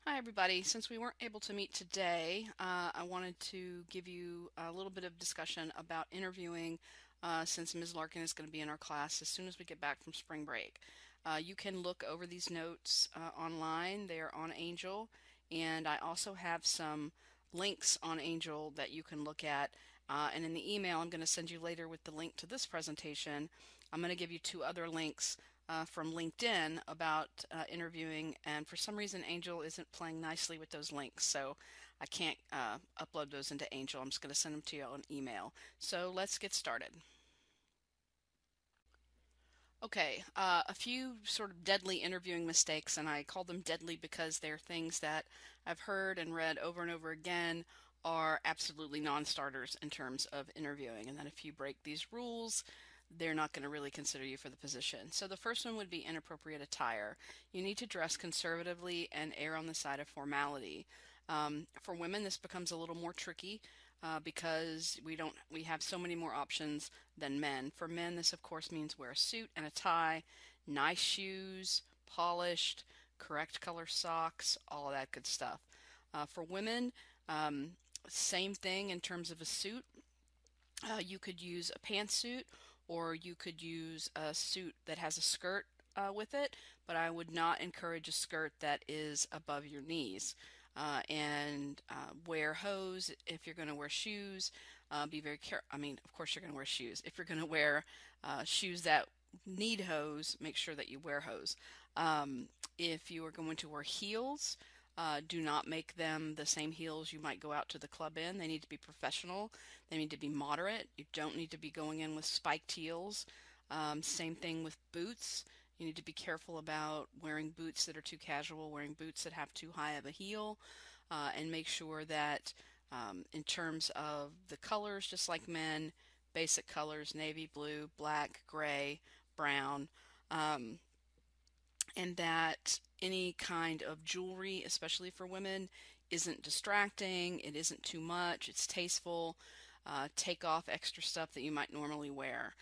Hi, everybody. Since we weren't able to meet today, I wanted to give you a little bit of discussion about interviewing since Ms. Larkin is going to be in our class as soon as we get back from spring break. You can look over these notes online. They are on Angel, and I also have some links on Angel that you can look at. And in the email I'm going to send you later with the link to this presentation, I'm going to give you two other links from LinkedIn about interviewing, and for some reason Angel isn't playing nicely with those links, so I can't upload those into Angel. I'm just going to send them to you on email. So let's get started. Okay, a few sort of deadly interviewing mistakes, and I call them deadly because they're things that I've heard and read over and over again are absolutely non-starters in terms of interviewing, and that if you break these rules, they're not going to really consider you for the position. So the first one would be inappropriate attire. You need to dress conservatively and err on the side of formality. For women, this becomes a little more tricky because we have so many more options than men. For men, this of course means wear a suit and a tie, nice shoes, polished, correct color socks, all of that good stuff. For women, um, same thing in terms of a suit. You could use a pantsuit or you could use a suit that has a skirt with it, but I would not encourage a skirt that is above your knees. And wear hose if you're going to wear shoes. Be very careful. I mean, of course, you're going to wear shoes. If you're going to wear shoes that need hose, make sure that you wear hose. If you are going to wear heels, do not make them the same heels you might go out to the club in. They need to be professional. They need to be moderate. You don't need to be going in with spiked heels. Same thing with boots. You need to be careful about wearing boots that are too casual, wearing boots that have too high of a heel, and make sure that in terms of the colors, just like men, basic colors, navy blue, black, gray, brown, um, and that any kind of jewelry, especially for women, isn't distracting, it isn't too much, it's tasteful. Take off extra stuff that you might normally wear.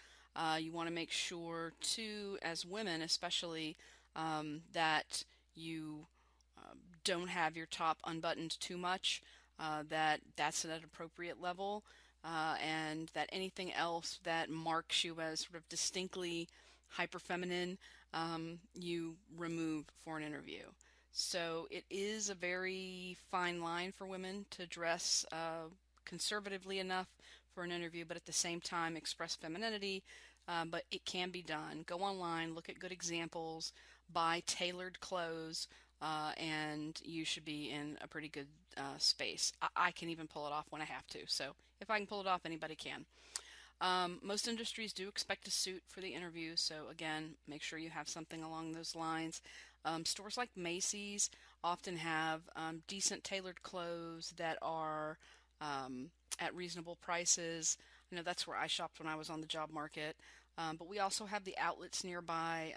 You want to make sure, too, as women especially, that you don't have your top unbuttoned too much, that that's at an appropriate level, and that anything else that marks you as sort of distinctly hyper feminine, you remove for an interview. So it is a very fine line for women to dress conservatively enough for an interview, but at the same time express femininity. But it can be done. Go online, look at good examples, buy tailored clothes, and you should be in a pretty good space. I can even pull it off when I have to. So if I can pull it off, anybody can. Most industries do expect a suit for the interview, so again, make sure you have something along those lines. Stores like Macy's often have decent tailored clothes that are at reasonable prices. I know that's where I shopped when I was on the job market, but we also have the outlets nearby.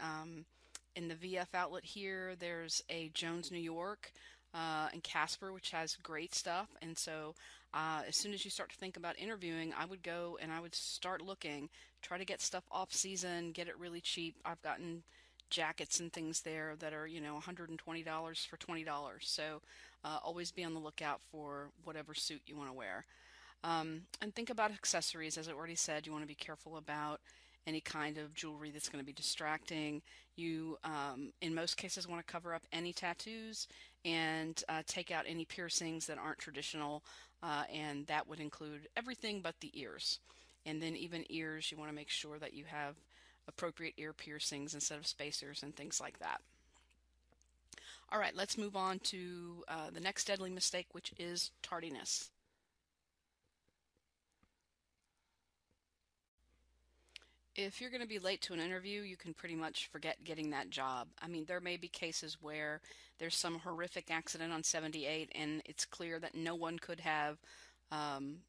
In the VF outlet here, there's a Jones New York and Casper, which has great stuff. And so, as soon as you start to think about interviewing, I would go and I would start looking, try to get stuff off season, get it really cheap. I've gotten jackets and things there that are, $120 for $20. So, always be on the lookout for whatever suit you want to wear. And think about accessories. As I already said, you want to be careful about any kind of jewelry that's going to be distracting. You, in most cases, want to cover up any tattoos and take out any piercings that aren't traditional, and that would include everything but the ears. And then even ears, you want to make sure that you have appropriate ear piercings instead of spacers and things like that. All right, let's move on to the next deadly mistake, which is tardiness. If you're going to be late to an interview, you can pretty much forget getting that job. I mean, there may be cases where there's some horrific accident on 78 and it's clear that no one could have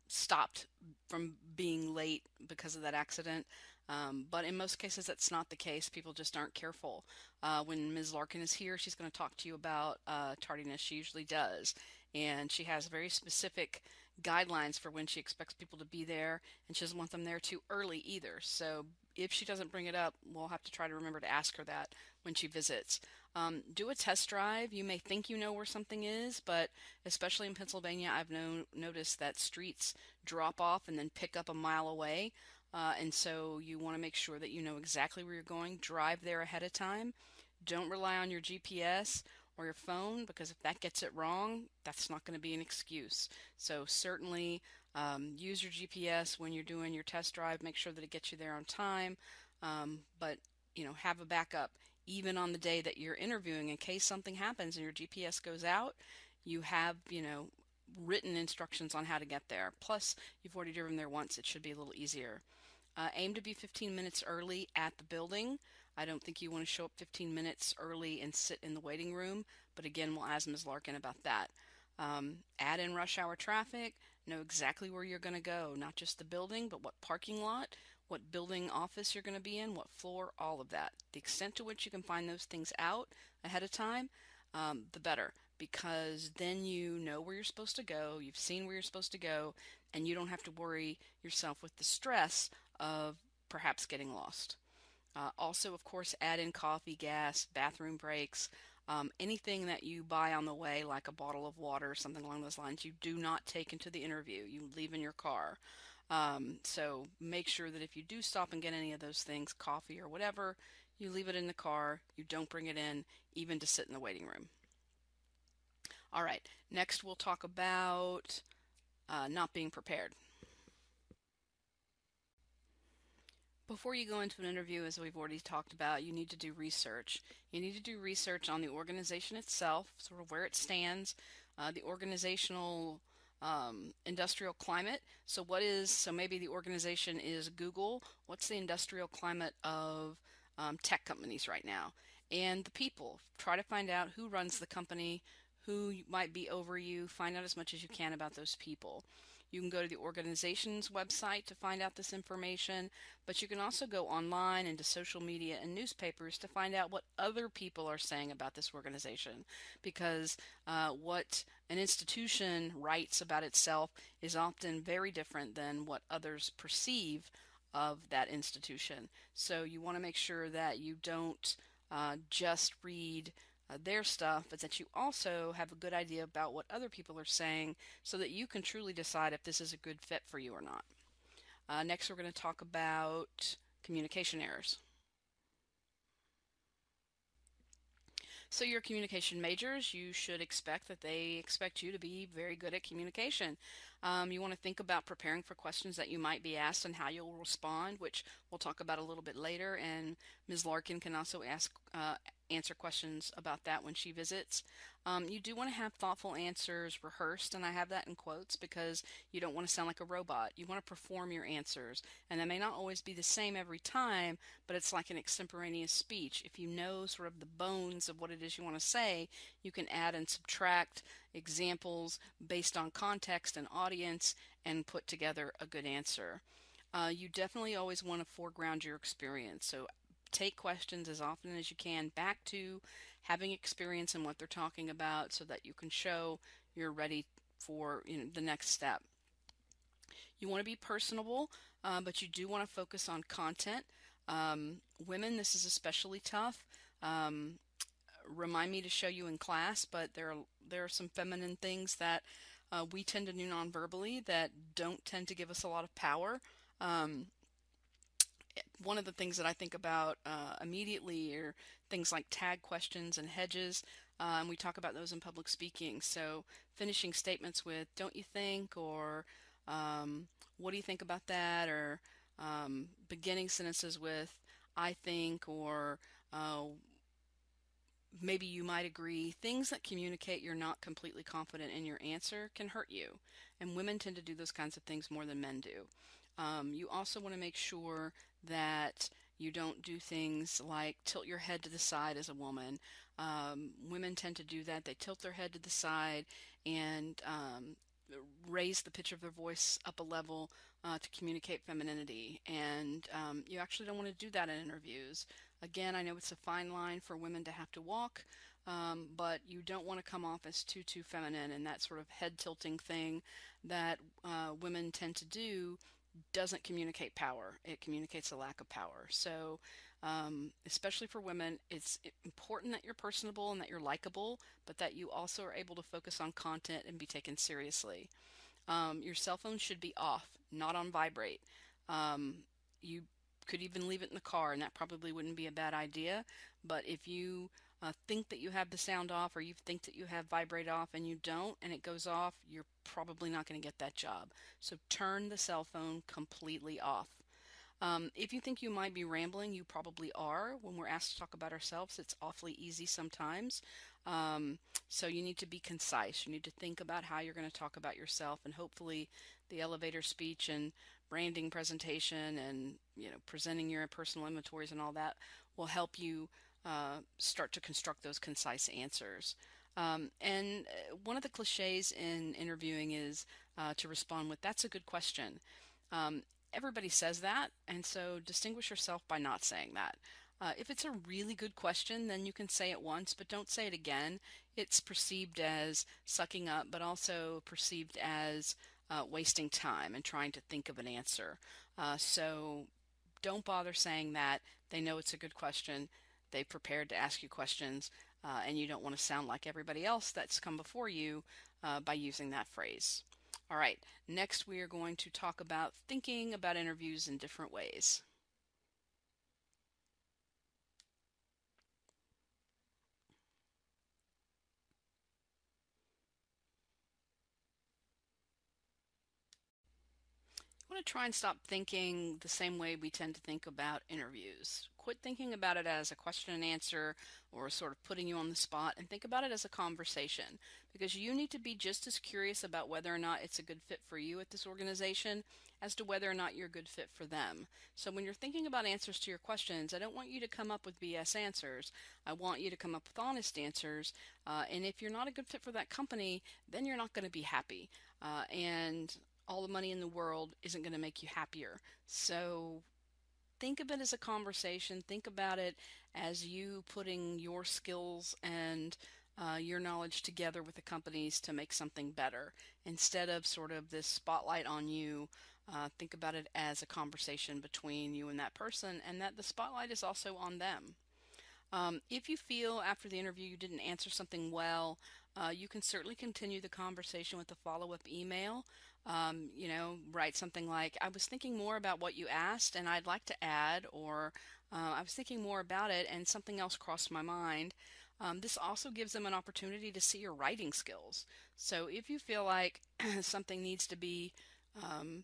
stopped from being late because of that accident. But in most cases, that's not the case. People just aren't careful. When Ms. Larkin is here, she's going to talk to you about tardiness. She usually does. And she has very specific guidelines for when she expects people to be there, and she doesn't want them there too early either. So if she doesn't bring it up, we'll have to try to remember to ask her that when she visits. Do a test drive. You may think you know where something is, but especially in Pennsylvania, I've noticed that streets drop off and then pick up a mile away. And so you want to make sure that you know exactly where you're going. Drive there ahead of time. Don't rely on your GPS or your phone, because if that gets it wrong, that's not going to be an excuse. So certainly use your GPS when you're doing your test drive. Make sure that it gets you there on time. But have a backup even on the day that you're interviewing in case something happens and your GPS goes out. You have written instructions on how to get there. Plus, you've already driven there once. It should be a little easier. Aim to be 15 minutes early at the building. I don't think you want to show up 15 minutes early and sit in the waiting room, but again, we'll ask Ms. Larkin about that. Add in rush hour traffic. Know exactly where you're going to go, not just the building, but what parking lot, what building office you're going to be in, what floor, all of that. The extent to which you can find those things out ahead of time, the better, because then you know where you're supposed to go, you've seen where you're supposed to go, and you don't have to worry yourself with the stress of perhaps getting lost. Also, of course, add in coffee, gas, bathroom breaks, anything that you buy on the way, like a bottle of water, something along those lines, you do not take into the interview. You leave in your car. So make sure that if you do stop and get any of those things, coffee or whatever, you leave it in the car. You don't bring it in, even to sit in the waiting room. All right, next we'll talk about not being prepared. Before you go into an interview, as we've already talked about, you need to do research. You need to do research on the organization itself, sort of where it stands, the organizational industrial climate. So maybe the organization is Google. What's the industrial climate of tech companies right now? And the people. Try to find out who runs the company, who might be over you. Find out as much as you can about those people. You can go to the organization's website to find out this information, but you can also go online into social media and newspapers to find out what other people are saying about this organization. Because what an institution writes about itself is often very different than what others perceive of that institution. So you want to make sure that you don't just read their stuff, but that you also have a good idea about what other people are saying so that you can truly decide if this is a good fit for you or not. Next, we're going to talk about communication errors. So your communication majors, you should expect that they expect you to be very good at communication. You want to think about preparing for questions that you might be asked and how you'll respond, which we'll talk about a little bit later. And Ms. Larkin can also answer questions about that when she visits. You do want to have thoughtful answers rehearsed, and I have that in quotes because you don't want to sound like a robot. You want to perform your answers, and that may not always be the same every time, but it's like an extemporaneous speech. If you know sort of the bones of what it is you want to say, you can add and subtract examples based on context and audience and put together a good answer. You definitely always want to foreground your experience. So take questions as often as you can back to having experience in what they're talking about so that you can show you're ready for the next step. You want to be personable, but you do want to focus on content. Women, this is especially tough. Remind me to show you in class, but there are some feminine things that we tend to do non-verbally that don't tend to give us a lot of power. One of the things that I think about immediately are things like tag questions and hedges, and we talk about those in public speaking. So finishing statements with "don't you think?" or "what do you think about that?" or beginning sentences with "I think" or maybe you might agree. Things that communicate you're not completely confident in your answer can hurt you, and women tend to do those kinds of things more than men do. You also want to make sure that you don't do things like tilt your head to the side as a woman. Women tend to do that. They tilt their head to the side and raise the pitch of their voice up a level to communicate femininity. And you actually don't want to do that in interviews. Again, I know it's a fine line for women to have to walk, but you don't want to come off as too feminine, and that sort of head tilting thing that women tend to do doesn't communicate power. It communicates a lack of power. So, especially for women, it's important that you're personable and that you're likable, but that you also are able to focus on content and be taken seriously. Your cell phone should be off, not on vibrate. You could even leave it in the car, and that probably wouldn't be a bad idea. But if you think that you have the sound off, or you think that you have vibrate off and you don't, and it goes off, you're probably not going to get that job. So turn the cell phone completely off. If you think you might be rambling, you probably are. When we're asked to talk about ourselves, it's awfully easy sometimes. Um, so you need to be concise. You need to think about how you're going to talk about yourself, and hopefully the elevator speech and branding presentation and presenting your personal inventories and all that will help you start to construct those concise answers. And one of the cliches in interviewing is to respond with, "That's a good question." Um, Everybody says that, and so distinguish yourself by not saying that. If it's a really good question, then you can say it once, but don't say it again. It's perceived as sucking up, but also perceived as wasting time and trying to think of an answer. So don't bother saying that. They know it's a good question. They prepared to ask you questions, and you don't want to sound like everybody else that's come before you by using that phrase. All right, next we are going to talk about thinking about interviews in different ways. I want to try and stop thinking the same way we tend to think about interviews. Quit thinking about it as a question and answer or sort of putting you on the spot, and think about it as a conversation, because you need to be just as curious about whether or not it's a good fit for you at this organization as to whether or not you're a good fit for them. So when you're thinking about answers to your questions, I don't want you to come up with BS answers. I want you to come up with honest answers. And if you're not a good fit for that company, then you're not going to be happy. And all the money in the world isn't going to make you happier. So think of it as a conversation. Think about it as you putting your skills and your knowledge together with the companies to make something better. Instead of sort of this spotlight on you, think about it as a conversation between you and that person, and that the spotlight is also on them. If you feel after the interview you didn't answer something well, you can certainly continue the conversation with a follow-up email. Write something like, "I was thinking more about what you asked and I'd like to add," or "I was thinking more about it and something else crossed my mind." This also gives them an opportunity to see your writing skills. So if you feel like something needs to be um,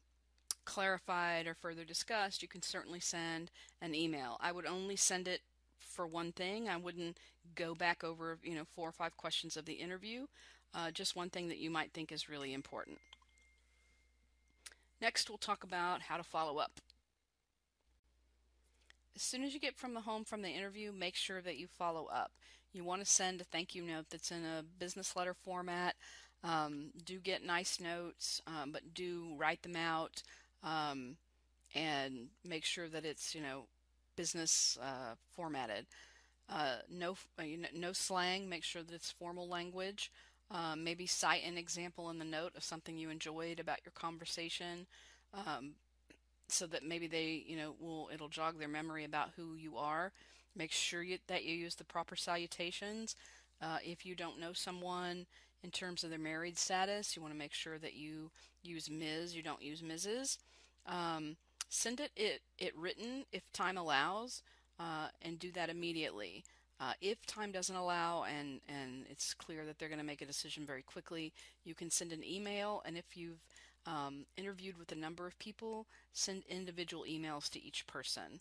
clarified or further discussed, you can certainly send an email. I would only send it for one thing. I wouldn't go back over, 4 or 5 questions of the interview. Just one thing that you might think is really important. Next, we'll talk about how to follow up. As soon as you get from the home from the interview, make sure that you follow up. You want to send a thank you note that's in a business letter format. Do get nice notes, but do write them out, um, and make sure that it's, business formatted. No slang. Make sure that it's formal language. Maybe cite an example in the note of something you enjoyed about your conversation, um, so that maybe they, it'll jog their memory about who you are. Make sure that you use the proper salutations. If you don't know someone in terms of their married status, you want to make sure that you use Ms. You don't use Mrs. Um, Send it written if time allows, and do that immediately. If time doesn't allow, and it's clear that they're going to make a decision very quickly, you can send an email. And if you've interviewed with a number of people, send individual emails to each person.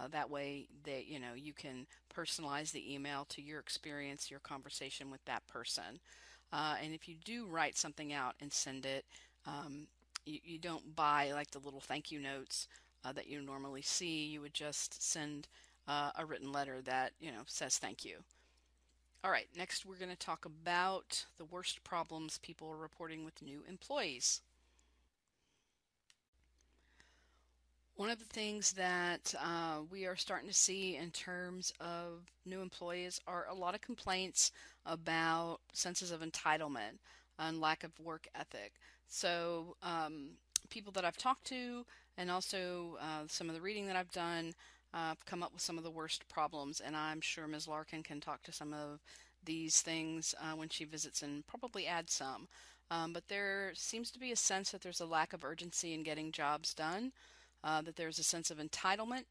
That way, you can personalize the email to your experience, your conversation with that person. And if you do write something out and send it, you don't buy like the little thank you notes that you normally see. You would just send a written letter that says thank you. All right, next we're going to talk about the worst problems people are reporting with new employees. One of the things that we are starting to see in terms of new employees are a lot of complaints about senses of entitlement and lack of work ethic. So, people that I've talked to, and also some of the reading that I've done, come up with some of the worst problems. And I'm sure Ms. Larkin can talk to some of these things when she visits and probably add some. But there seems to be a sense that there's a lack of urgency in getting jobs done, that there's a sense of entitlement.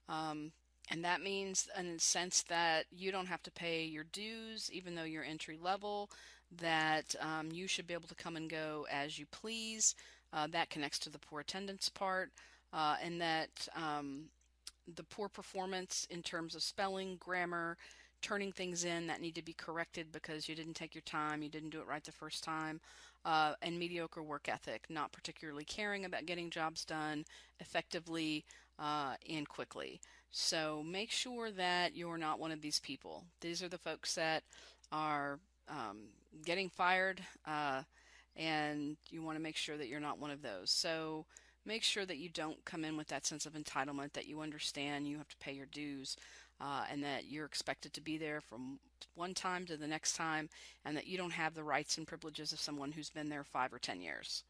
Um, and that means, in a sense, that you don't have to pay your dues, even though you're entry level, that you should be able to come and go as you please. That connects to the poor attendance part, and that the poor performance in terms of spelling, grammar, turning things in that need to be corrected because you didn't take your time, you didn't do it right the first time, and mediocre work ethic, not particularly caring about getting jobs done effectively and quickly. So make sure that you're not one of these people. These are the folks that are getting fired, and you want to make sure that you're not one of those. So make sure that you don't come in with that sense of entitlement, that you understand you have to pay your dues, and that you're expected to be there from one time to the next time, and that you don't have the rights and privileges of someone who's been there 5 or 10 years.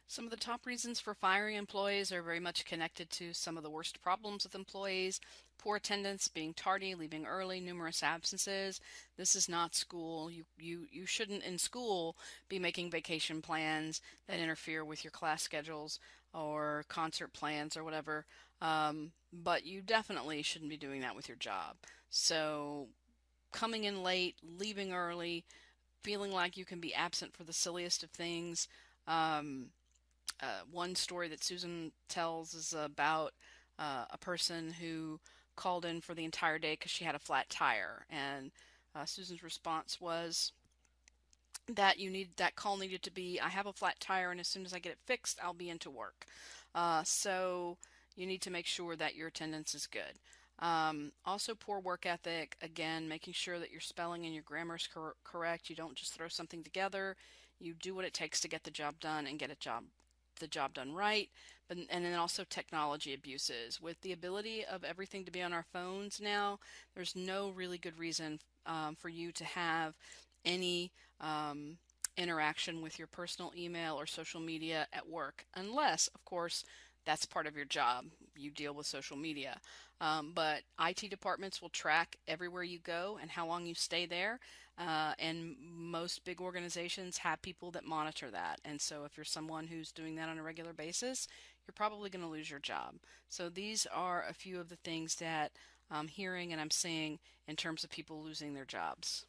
Some of the top reasons for firing employees are very much connected to some of the worst problems with employees: poor attendance, being tardy, leaving early, numerous absences. This is not school. You shouldn't in school be making vacation plans that interfere with your class schedules or concert plans or whatever. But you definitely shouldn't be doing that with your job. So coming in late, leaving early, feeling like you can be absent for the silliest of things. Um, One story that Susan tells is about a person who called in for the entire day because she had a flat tire, and Susan's response was that that call needed to be, "I have a flat tire, and as soon as I get it fixed, I'll be into work." So you need to make sure that your attendance is good. Also, poor work ethic. Again, making sure that your spelling and your grammar is correct. You don't just throw something together. You do what it takes to get the job done and get the job done right. But and then also technology abuses. With the ability of everything to be on our phones now, there's no really good reason for you to have any um, interaction with your personal email or social media at work, unless, of course, that's part of your job. You deal with social media. But IT departments will track everywhere you go and how long you stay there. And most big organizations have people that monitor that. And so if you're someone who's doing that on a regular basis, you're probably going to lose your job. So these are a few of the things that I'm hearing and I'm seeing in terms of people losing their jobs.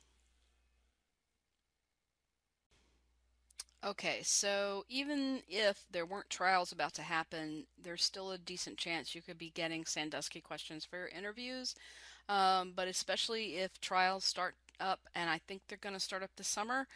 Okay, so even if there weren't trials about to happen, there's still a decent chance you could be getting Sandusky questions for your interviews. But especially if trials start up, and I think they're going to start up this summer,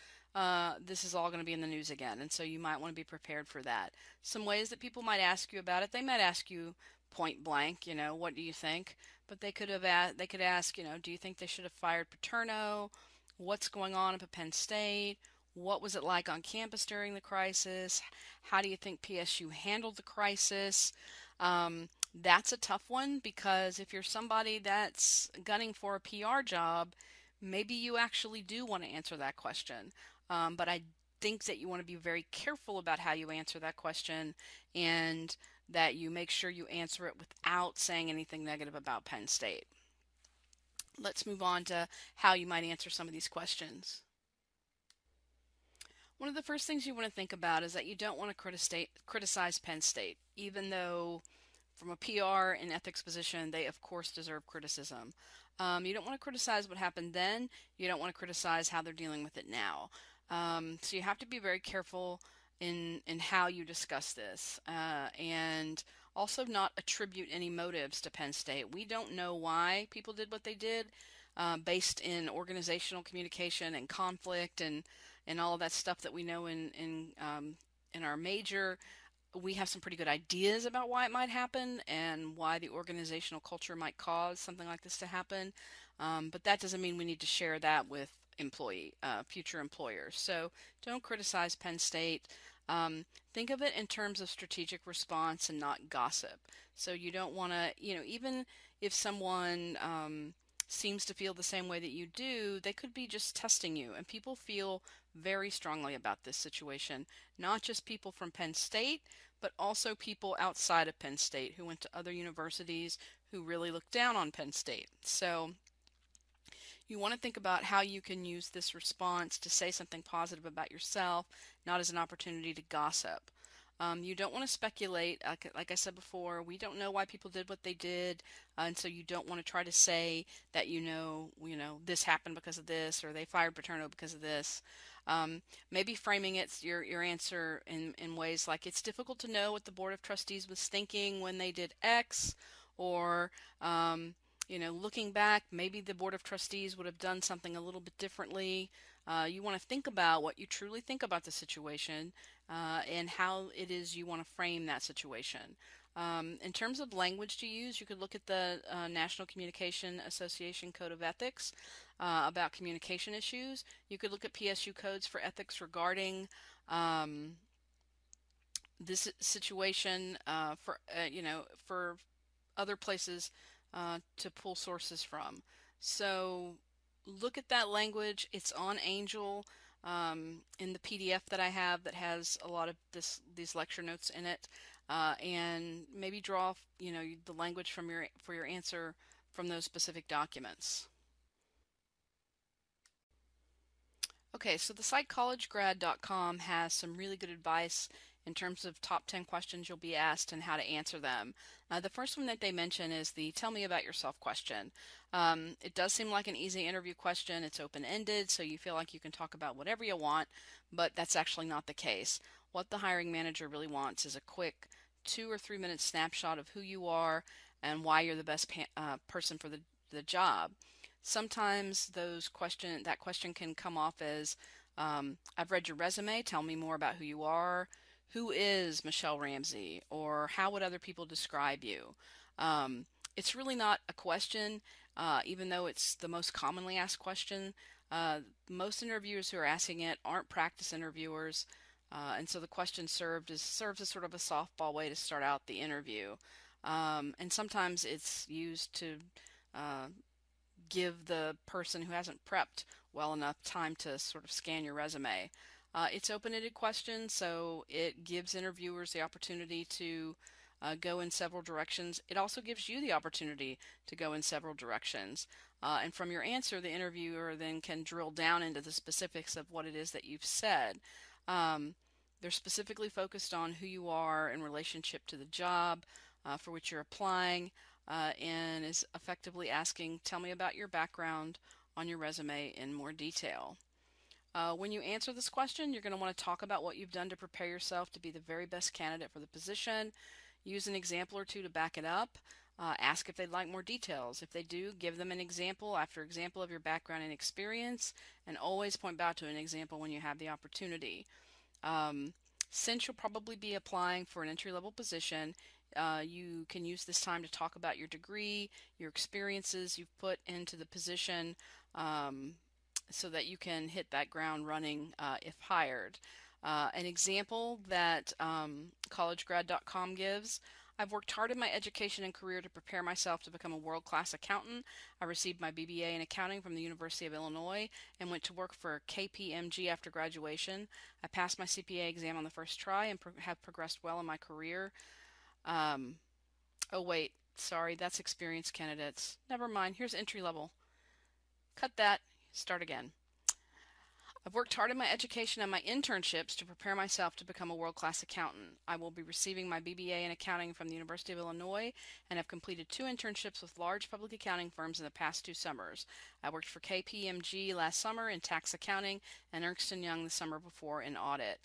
this is all going to be in the news again, and so you might want to be prepared for that. Some ways that people might ask you about it: they might ask you point blank, what do you think? But they could ask, do you think they should have fired Paterno? What's going on up at Penn State? What was it like on campus during the crisis? How do you think PSU handled the crisis? That's a tough one because if you're somebody that's gunning for a PR job, maybe you actually do want to answer that question. But I think that you want to be very careful about how you answer that question, and that you make sure you answer it without saying anything negative about Penn State. Let's move on to how you might answer some of these questions. One of the first things you want to think about is that you don't want to criticize Penn State, even though from a PR and ethics position, they of course deserve criticism. You don't want to criticize what happened then. You don't want to criticize how they're dealing with it now. So you have to be very careful in how you discuss this, and also not attribute any motives to Penn State. We don't know why people did what they did. based in organizational communication and conflict and all of that stuff that we know in our major. We have some pretty good ideas about why it might happen and why the organizational culture might cause something like this to happen. But that doesn't mean we need to share that with future employers. So don't criticize Penn State. Think of it in terms of strategic response and not gossip. So you don't want to, even if someone seems to feel the same way that you do, they could be just testing you. And people feel very strongly about this situation, not just people from Penn State, but also people outside of Penn State who went to other universities who really look down on Penn State. So you want to think about how you can use this response to say something positive about yourself, not as an opportunity to gossip. You don't want to speculate. Like I said before, we don't know why people did what they did, and so you don't want to try to say that this happened because of this, or they fired Paterno because of this. Maybe framing your answer in ways like it's difficult to know what the Board of Trustees was thinking when they did X, or looking back, maybe the Board of Trustees would have done something a little bit differently. You want to think about what you truly think about the situation and how it is you want to frame that situation. In terms of language to use, you could look at the National Communication Association Code of Ethics about communication issues. You could look at PSU codes for ethics regarding this situation for other places to pull sources from. So look at that language. It's on Angel in the PDF that I have that has a lot of these lecture notes in it, and maybe draw the language for your answer from those specific documents. Okay, so the site collegegrad.com has some really good advice in terms of top 10 questions you'll be asked and how to answer them. The first one that they mention is the tell me about yourself question. It does seem like an easy interview question. It's open-ended, so you feel like you can talk about whatever you want, but that's actually not the case. What the hiring manager really wants is a quick 2 or 3 minute snapshot of who you are and why you're the best person for the job. Sometimes that question can come off as, I've read your resume, tell me more about who you are. Who is Michelle Ramsey? Or how would other people describe you? It's really not a question, even though it's the most commonly asked question. Most interviewers who are asking it aren't practice interviewers, and so the question serves as sort of a softball way to start out the interview. And sometimes it's used to give the person who hasn't prepped well enough time to sort of scan your resume. It's open-ended questions, so it gives interviewers the opportunity to go in several directions. It also gives you the opportunity to go in several directions. And from your answer, the interviewer then can drill down into the specifics of what it is that you've said. They're specifically focused on who you are in relationship to the job for which you're applying, and is effectively asking, tell me about your background on your resume in more detail. When you answer this question, you're going to want to talk about what you've done to prepare yourself to be the very best candidate for the position. Use an example or two to back it up. Ask if they'd like more details. If they do, give them an example after example of your background and experience, and always point back to an example when you have the opportunity. Since you'll probably be applying for an entry-level position, you can use this time to talk about your degree, your experiences you've put into the position, so that you can hit that ground running if hired. An example that collegegrad.com gives: I've worked hard in my education and career to prepare myself to become a world-class accountant. I received my BBA in accounting from the University of Illinois and went to work for KPMG after graduation. I passed my CPA exam on the first try and have progressed well in my career. Oh wait, sorry, that's experienced candidates. Never mind, here's entry level. Cut that, start again. I've worked hard in my education and my internships to prepare myself to become a world-class accountant. I will be receiving my BBA in accounting from the University of Illinois and have completed 2 internships with large public accounting firms in the past 2 summers. I worked for KPMG last summer in tax accounting and Ernst & Young the summer before in audit.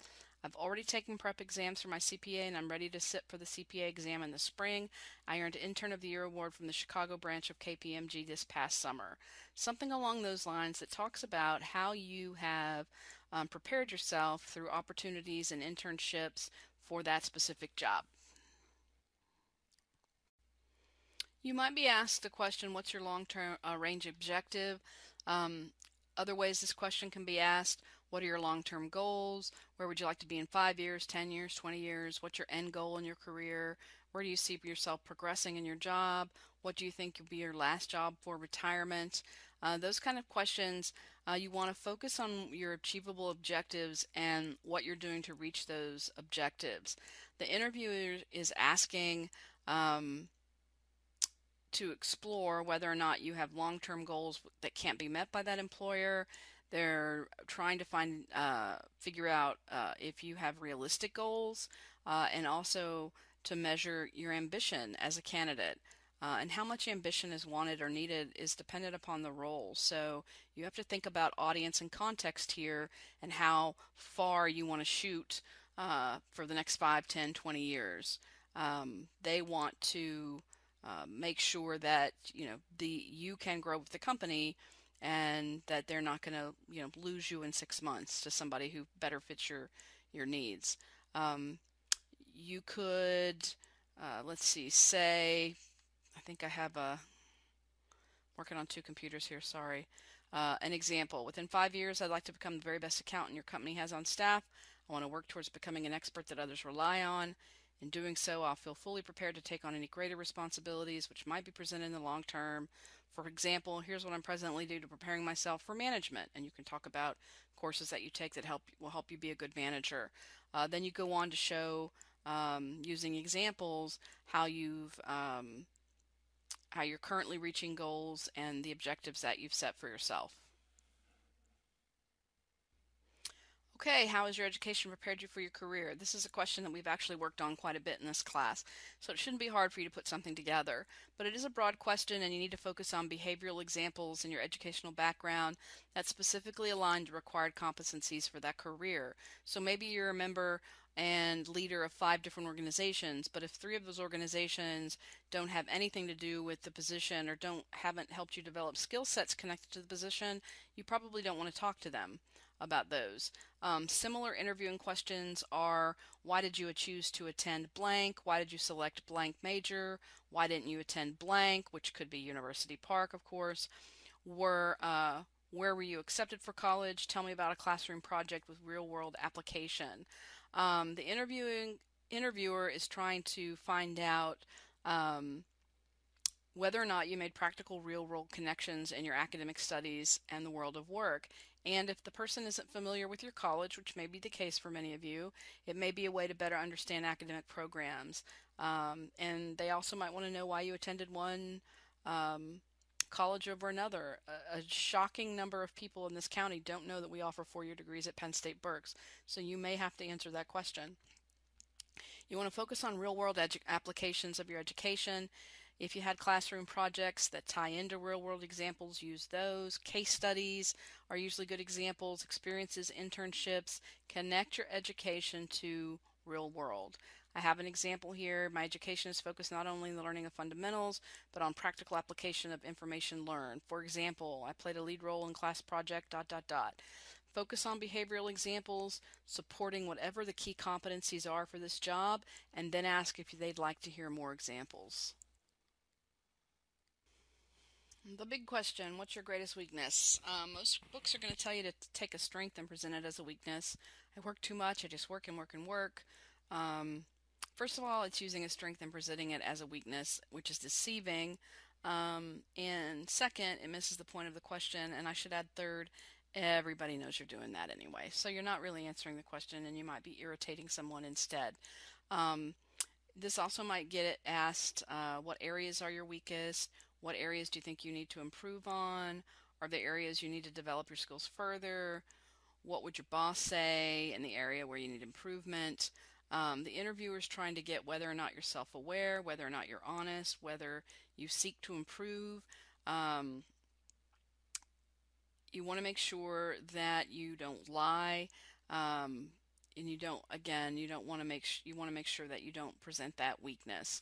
I've already taken prep exams for my CPA and I'm ready to sit for the CPA exam in the spring. I earned Intern of the Year award from the Chicago branch of KPMG this past summer. Something along those lines that talks about how you have prepared yourself through opportunities and internships for that specific job. You might be asked the question, what's your long-term range objective? Um, Other ways this question can be asked, what are your long-term goals? Where would you like to be in 5 years, 10 years, 20 years? What's your end goal in your career? Where do you see yourself progressing in your job? What do you think will be your last job for retirement? Those kind of questions, you want to focus on your achievable objectives and what you're doing to reach those objectives. The interviewer is asking, to explore whether or not you have long-term goals that can't be met by that employer. They're trying to figure out if you have realistic goals, and also to measure your ambition as a candidate. And how much ambition is wanted or needed is dependent upon the role. So you have to think about audience and context here and how far you want to shoot for the next 5, 10, 20 years. They want to make sure that you can grow with the company and that they're not going to lose you in 6 months to somebody who better fits your needs. You could let's see, say, I think I have working on two computers here, sorry. An example: within 5 years I'd like to become the very best accountant your company has on staff. I want to work towards becoming an expert that others rely on. In doing so, I'll feel fully prepared to take on any greater responsibilities which might be presented in the long term. For example, here's what I'm presently doing to preparing myself for management, and you can talk about courses that you take that will help you be a good manager. Then you go on to show, using examples, how you're currently reaching goals and the objectives that you've set for yourself. Okay, how has your education prepared you for your career? This is a question that we've actually worked on quite a bit in this class, so it shouldn't be hard for you to put something together. But it is a broad question, and you need to focus on behavioral examples in your educational background that specifically align to required competencies for that career. So maybe you're a member and leader of 5 different organizations, but if 3 of those organizations don't have anything to do with the position or haven't helped you develop skill sets connected to the position, you probably don't want to talk to them about those. Similar interviewing questions are, why did you choose to attend blank? Why did you select blank major? Why didn't you attend blank, which could be University Park, of course. Where were you accepted for college? Tell me about a classroom project with real-world application. The interviewer is trying to find out whether or not you made practical real-world connections in your academic studies and the world of work. And if the person isn't familiar with your college, which may be the case for many of you, it may be a way to better understand academic programs. And they also might want to know why you attended one college over another. A shocking number of people in this county don't know that we offer 4-year degrees at Penn State Berks, so you may have to answer that question. You want to focus on real-world applications of your education. If you had classroom projects that tie into real-world examples, use those. Case studies are usually good examples. Experiences, internships. Connect your education to real world. I have an example here. My education is focused not only on the learning of fundamentals, but on practical application of information learned. For example, I played a lead role in class project ... Focus on behavioral examples, supporting whatever the key competencies are for this job, and then ask if they'd like to hear more examples. The big question, what's your greatest weakness? Most books are going to tell you to take a strength and present it as a weakness. I work too much, I just work and work and work. First of all, it's using a strength and presenting it as a weakness, which is deceiving. And second, it misses the point of the question, and I should add third, everybody knows you're doing that anyway. So you're not really answering the question, and you might be irritating someone instead. This also might get it asked, what areas are your weakest? What areas do you think you need to improve on? Are there areas you need to develop your skills further? What would your boss say in the area where you need improvement? The interviewer is trying to get whether or not you're self-aware, whether or not you're honest, whether you seek to improve. You want to make sure that you don't lie. and you don't, again, you don't want to you want to make sure that you don't present that weakness.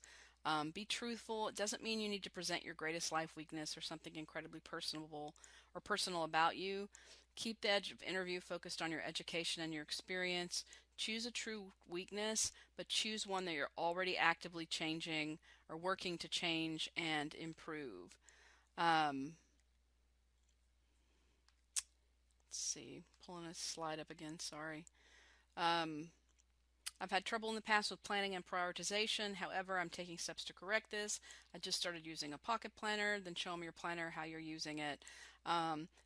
Be truthful. It doesn't mean you need to present your greatest life weakness or something incredibly personable or personal about you. Keep the edge of interview focused on your education and your experience. Choose a true weakness, but choose one that you're already actively changing or working to change and improve. Um, let's see, pulling a slide up again, sorry. Um, I've had trouble in the past with planning and prioritization. However, I'm taking steps to correct this. I just started using a pocket planner, then show them your planner, how you're using it.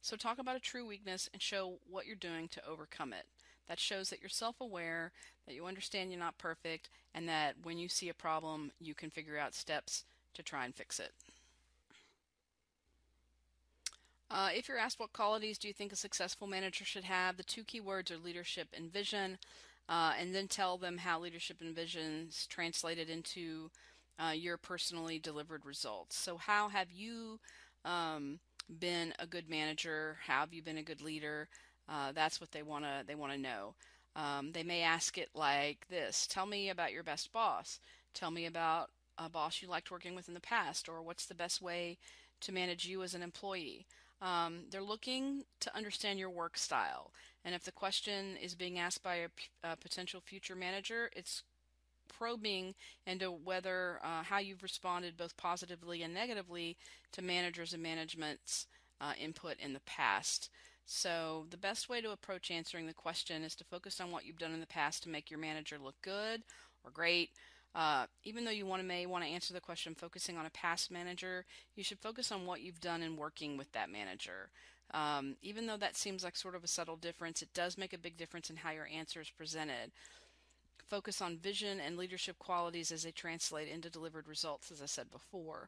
So talk about a true weakness and show what you're doing to overcome it. That shows that you're self-aware, that you understand you're not perfect, and that when you see a problem, you can figure out steps to try and fix it. If you're asked what qualities do you think a successful manager should have, the two key words are leadership and vision, and then tell them how leadership and vision is translated into your personally delivered results. So how have you been a good manager? How have you been a good leader? That's what they wanna know. They may ask it like this: Tell me about your best boss. Tell me about a boss you liked working with in the past, or what's the best way to manage you as an employee. They're looking to understand your work style. And if the question is being asked by a potential future manager, it's probing into whether how you've responded both positively and negatively to managers and management's input in the past. So the best way to approach answering the question is to focus on what you've done in the past to make your manager look good or great. Even though may want to answer the question focusing on a past manager, you should focus on what you've done in working with that manager. Even though that seems like sort of a subtle difference, it does make a big difference in how your answer is presented. Focus on vision and leadership qualities as they translate into delivered results, as I said before.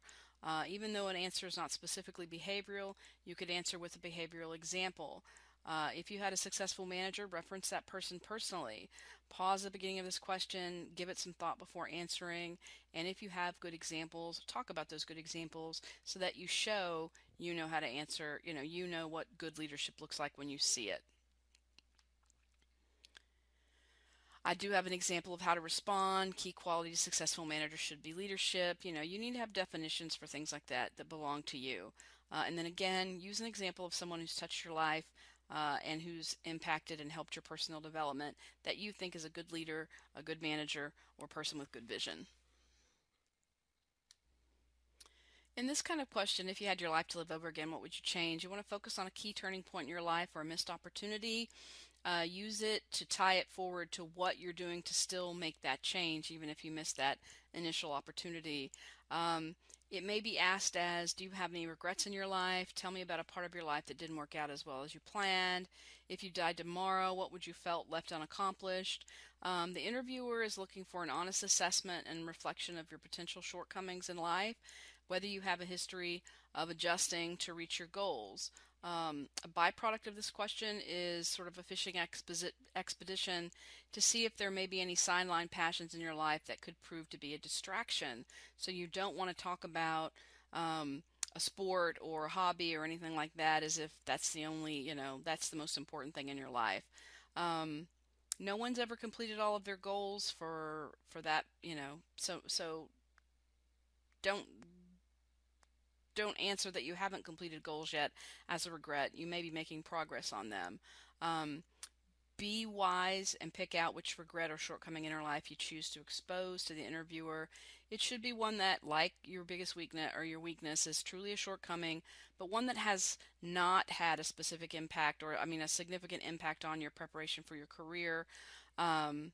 Even though an answer is not specifically behavioral, you could answer with a behavioral example. If you had a successful manager, reference that person personally. Pause at the beginning of this question, give it some thought before answering, and if you have good examples, talk about those good examples so that you show you know how to answer, you know what good leadership looks like when you see it. I do have an example of how to respond. Key quality to successful managers should be leadership. You need to have definitions for things like that that belong to you. And then again, use an example of someone who's touched your life and who's impacted and helped your personal development that you think is a good leader, a good manager, or person with good vision. In this kind of question, if you had your life to live over again, what would you change? You want to focus on a key turning point in your life or a missed opportunity. Use it to tie it forward to what you're doing to still make that change, even if you missed that initial opportunity. It may be asked as, do you have any regrets in your life? Tell me about a part of your life that didn't work out as well as you planned. If you died tomorrow, what would you felt left unaccomplished? The interviewer is looking for an honest assessment and reflection of your potential shortcomings in life, whether you have a history of adjusting to reach your goals. A byproduct of this question is sort of a fishing expedition to see if there may be any sideline passions in your life that could prove to be a distraction. So you don't want to talk about a sport or a hobby or anything like that as if that's the only, that's the most important thing in your life. No one's ever completed all of their goals for that, so don't don't answer that you haven't completed goals yet as a regret. You may be making progress on them. Um, be wise and pick out which regret or shortcoming in your life you choose to expose to the interviewer. It should be one that, like your biggest weakness or your weakness, is truly a shortcoming, but one that has not had a specific impact or, a significant impact on your preparation for your career. Um,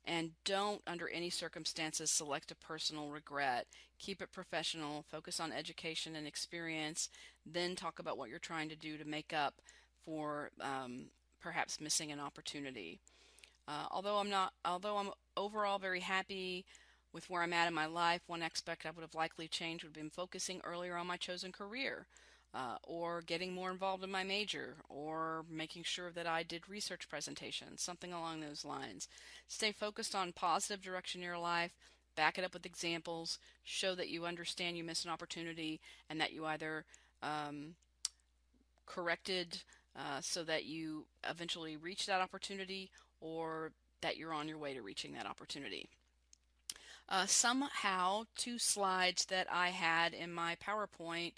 and don't, under any circumstances, select a personal regret. Keep it professional, focus on education and experience, then talk about what you're trying to do to make up for perhaps missing an opportunity. Although I'm overall very happy with where I'm at in my life, one aspect I would have likely changed would have been focusing earlier on my chosen career, or getting more involved in my major, or making sure that I did research presentations, something along those lines. Stay focused on positive direction in your life, back it up with examples, show that you understand you missed an opportunity, and that you either corrected so that you eventually reach that opportunity, or that you're on your way to reaching that opportunity. Somehow, two slides that I had in my PowerPoint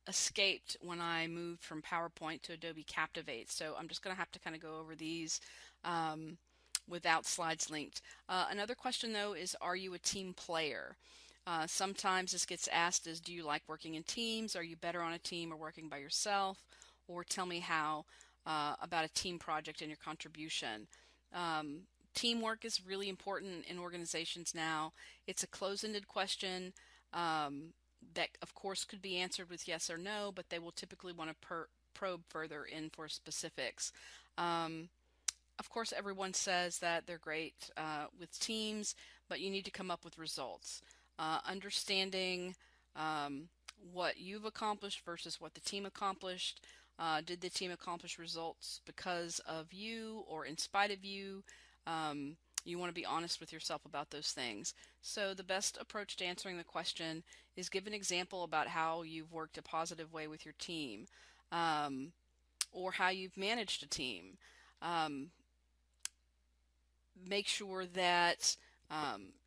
escaped when I moved from PowerPoint to Adobe Captivate. So I'm just going to have to kind of go over these without slides linked. Another question though is, are you a team player? Sometimes this gets asked as, do you like working in teams? Are you better on a team or working by yourself? Or tell me how about a team project and your contribution. Teamwork is really important in organizations now. It's a closed-ended question that, of course, could be answered with yes or no, but they will typically want to probe further in for specifics. Of course, everyone says that they're great with teams, but you need to come up with results. Understanding what you've accomplished versus what the team accomplished. Did the team accomplish results because of you or in spite of you? You want to be honest with yourself about those things. So the best approach to answering the question is give an example about how you've worked a positive way with your team, or how you've managed a team. Make sure that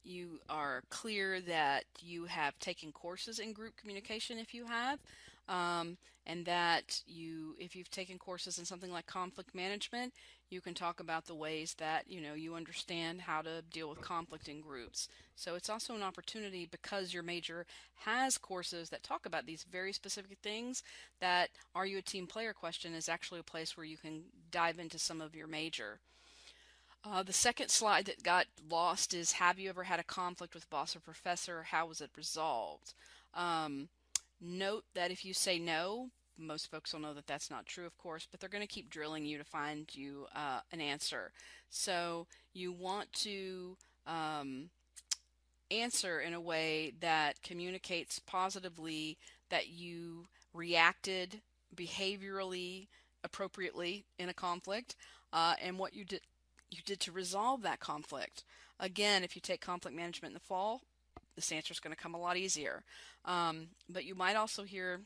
you are clear that you have taken courses in group communication if you have, and that if you've taken courses in something like conflict management, you can talk about the ways that you understand how to deal with conflict in groups. So it's also an opportunity, because your major has courses that talk about these very specific things, that are you a team player question is actually a place where you can dive into some of your major. The second slide that got lost is, have you ever had a conflict with boss or professor? How was it resolved? Note that if you say no, most folks will know that that's not true, of course, but they're going to keep drilling you to find you an answer. So you want to answer in a way that communicates positively that you reacted behaviorally appropriately in a conflict, and what you did to resolve that conflict. Again, if you take conflict management in the fall, this answer is going to come a lot easier. But you might also hear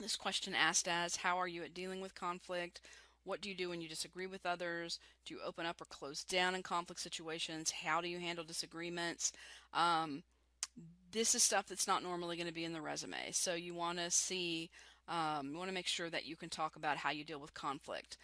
this question asked as, how are you at dealing with conflict? What do you do when you disagree with others? Do you open up or close down in conflict situations? How do you handle disagreements? This is stuff that's not normally going to be in the resume. So you want to see, you want to make sure that you can talk about how you deal with conflict.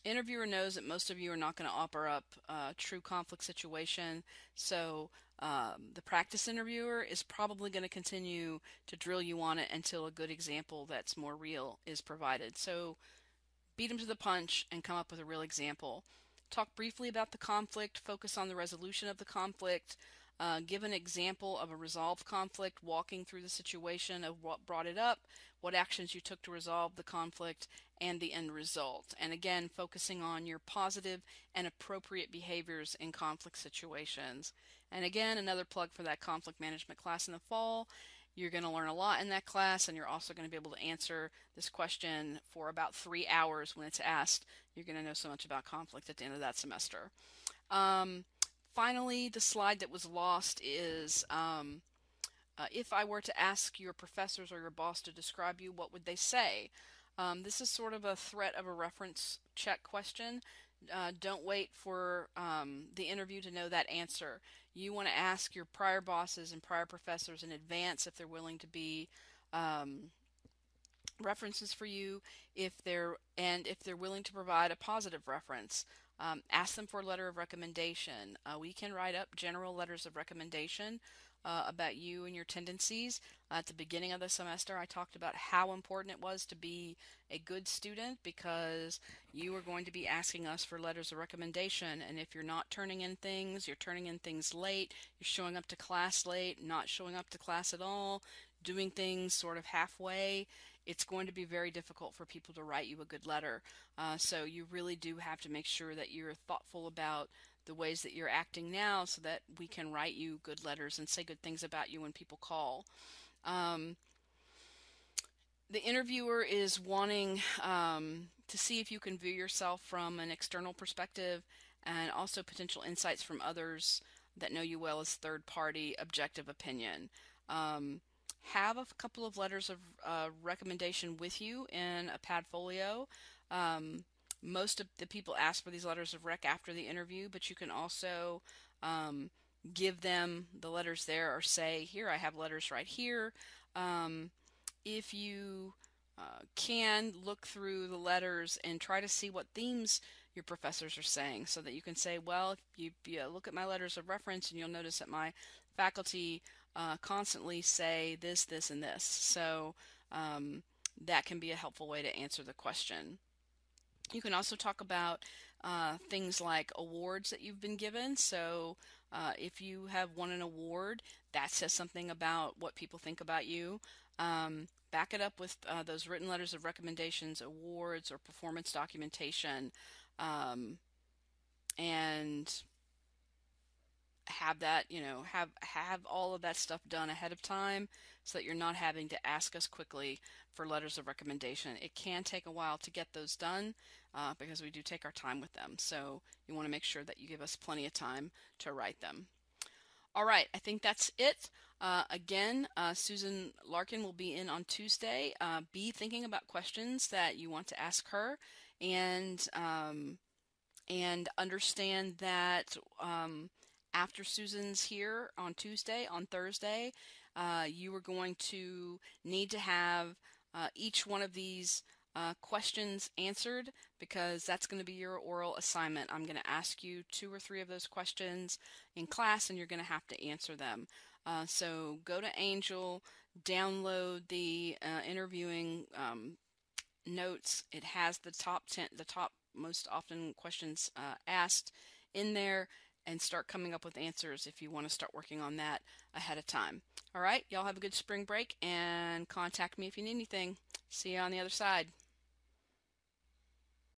Interviewer knows that most of you are not going to offer up a true conflict situation, so the practice interviewer is probably going to continue to drill you on it until a good example that's more real is provided. So beat them to the punch and come up with a real example. Talk briefly about the conflict, focus on the resolution of the conflict, give an example of a resolved conflict, walking through the situation of what brought it up, what actions you took to resolve the conflict, and the end result. And again, focusing on your positive and appropriate behaviors in conflict situations. And again, another plug for that conflict management class in the fall. You're going to learn a lot in that class, and you're also going to be able to answer this question for about 3 hours when it's asked. You're going to know so much about conflict at the end of that semester. Finally, the slide that was lost is, if I were to ask your professors or your boss to describe you, what would they say? This is sort of a threat of a reference check question. Don't wait for the interview to know that answer. You want to ask your prior bosses and prior professors in advance if they're willing to be references for you, if they're willing to provide a positive reference. Ask them for a letter of recommendation. We can write up general letters of recommendation about you and your tendencies. At the beginning of the semester, I talked about how important it was to be a good student, because you are going to be asking us for letters of recommendation, and if you're not turning in things, you're turning in things late, you're showing up to class late, not showing up to class at all, doing things sort of halfway, it's going to be very difficult for people to write you a good letter. So you really do have to make sure that you're thoughtful about the ways that you're acting now, so that we can write you good letters and say good things about you when people call. The interviewer is wanting to see if you can view yourself from an external perspective, and also potential insights from others that know you well as third-party objective opinion. Have a couple of letters of recommendation with you in a Padfolio. Most of the people ask for these letters of rec after the interview, but you can also um, give them the letters there, or say, here, I have letters right here. Um, if you can look through the letters and try to see what themes your professors are saying, so that you can say, well, if you look at my letters of reference, and you'll notice that my faculty constantly say this, this, and this. So um, that can be a helpful way to answer the question. You can also talk about things like awards that you've been given. So if you have won an award, that says something about what people think about you. Back it up with those written letters of recommendations, awards, or performance documentation, um, and have that, have all of that stuff done ahead of time, so that you're not having to ask us quickly for letters of recommendation. It can take a while to get those done because we do take our time with them. So you want to make sure that you give us plenty of time to write them. All right, I think that's it. Again, Susan Larkin will be in on Tuesday. Be thinking about questions that you want to ask her, and understand that after Susan's here on Tuesday, on Thursday, you are going to need to have each one of these questions answered, because that's going to be your oral assignment. I'm going to ask you 2 or 3 of those questions in class, and you're going to have to answer them. So go to Angel, download the interviewing notes. It has the top most often questions asked in there, and start coming up with answers if you want to start working on that ahead of time. All right, y'all have a good spring break, and contact me if you need anything. See you on the other side.